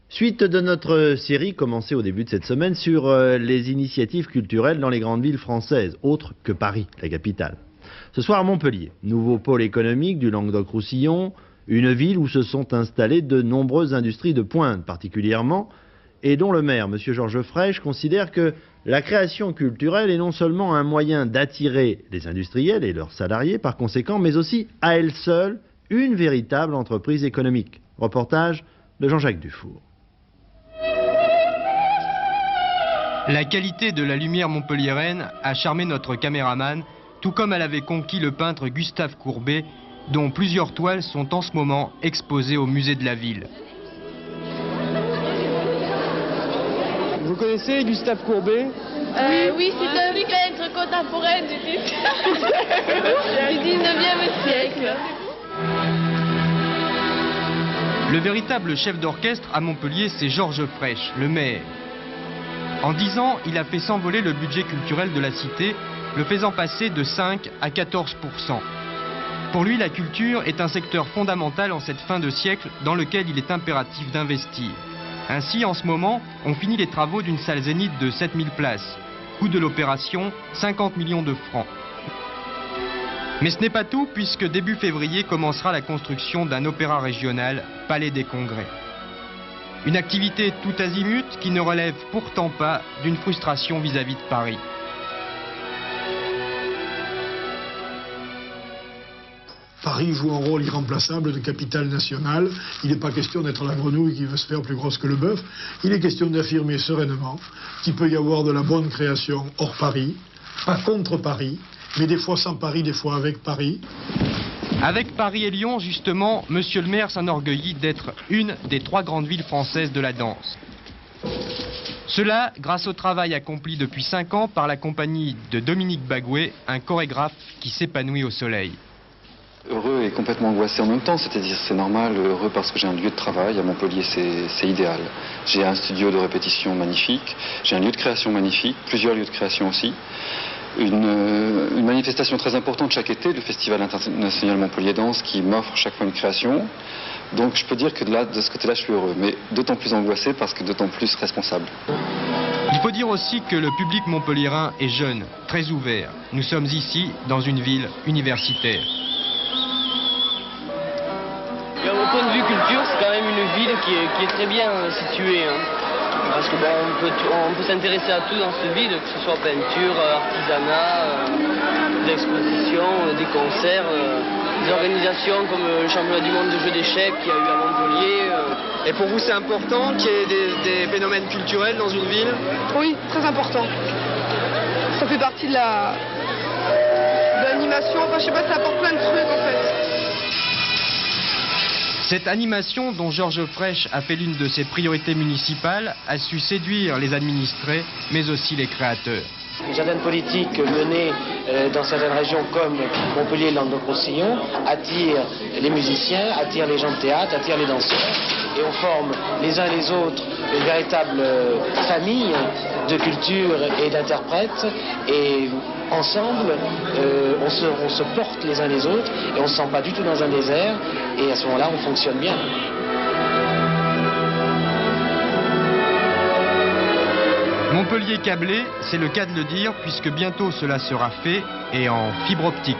Suite de notre série commencée au début de cette semaine sur les initiatives culturelles dans les grandes villes françaises, autres que Paris, la capitale. Ce soir à Montpellier, nouveau pôle économique du Languedoc-Roussillon, une ville où se sont installées de nombreuses industries de pointe particulièrement, et dont le maire, M. Georges Frêche, considère que la création culturelle est non seulement un moyen d'attirer les industriels et leurs salariés par conséquent, mais aussi, à elle seule, une véritable entreprise économique. Reportage de Jean-Jacques Dufour. La qualité de la lumière montpelliéraine a charmé notre caméraman, tout comme elle avait conquis le peintre Gustave Courbet, dont plusieurs toiles sont en ce moment exposées au musée de la ville. Vous connaissez Gustave Courbet? Oui, c'est un peintre contemporain du 19e siècle. Le véritable chef d'orchestre à Montpellier, c'est Georges Frêche, le maire. En 10 ans, il a fait s'envoler le budget culturel de la cité, le faisant passer de 5 à 14%. Pour lui, la culture est un secteur fondamental en cette fin de siècle dans lequel il est impératif d'investir. Ainsi, en ce moment, on finit les travaux d'une salle zénith de 7000 places. Coût de l'opération, 50 millions de francs. Mais ce n'est pas tout, puisque début février commencera la construction d'un opéra régional, Palais des Congrès. Une activité tout azimut qui ne relève pourtant pas d'une frustration vis-à-vis de Paris. Paris joue un rôle irremplaçable de capitale nationale. Il n'est pas question d'être la grenouille qui veut se faire plus grosse que le bœuf. Il est question d'affirmer sereinement qu'il peut y avoir de la bonne création hors Paris, pas contre Paris, mais des fois sans Paris, des fois avec Paris. Avec Paris et Lyon, justement, Monsieur le maire s'enorgueillit d'être une des 3 grandes villes françaises de la danse. Cela grâce au travail accompli depuis 5 ans par la compagnie de Dominique Bagouet, un chorégraphe qui s'épanouit au soleil. Heureux et complètement angoissé en même temps, c'est-à-dire c'est normal, heureux parce que j'ai un lieu de travail, à Montpellier c'est idéal. J'ai un studio de répétition magnifique, j'ai un lieu de création magnifique, plusieurs lieux de création aussi. Une manifestation très importante chaque été, le Festival international Montpellier Danse qui m'offre chaque fois une création. Donc je peux dire que de ce côté-là je suis heureux, mais d'autant plus angoissé parce que d'autant plus responsable. Il faut dire aussi que le public montpelliérain est jeune, très ouvert. Nous sommes ici dans une ville universitaire. Au point de vue culture, c'est quand même une ville qui est très bien située. Parce que on peut s'intéresser à tout dans cette ville, que ce soit peinture, artisanat, des expositions, des concerts, des organisations comme le championnat du monde de jeux d'échecs qu'il y a eu à Montpellier. Et pour vous, c'est important qu'il y ait des phénomènes culturels dans une ville? Oui, très important. Ça fait partie de l'animation, enfin je sais pas, ça apporte plein de trucs en fait. Cette animation, dont Georges Frêche a fait l'une de ses priorités municipales, a su séduire les administrés, mais aussi les créateurs. Les jardins politiques menés dans certaines régions comme Montpellier et Languedoc-Roussillon attirent les musiciens, attirent les gens de théâtre, attirent les danseurs. Et on forme les uns les autres une véritable famille de culture et d'interprètes. Et ensemble, on se porte les uns les autres et on ne se sent pas du tout dans un désert. Et à ce moment-là, on fonctionne bien. Montpellier câblé, c'est le cas de le dire, puisque bientôt cela sera fait et en fibre optique.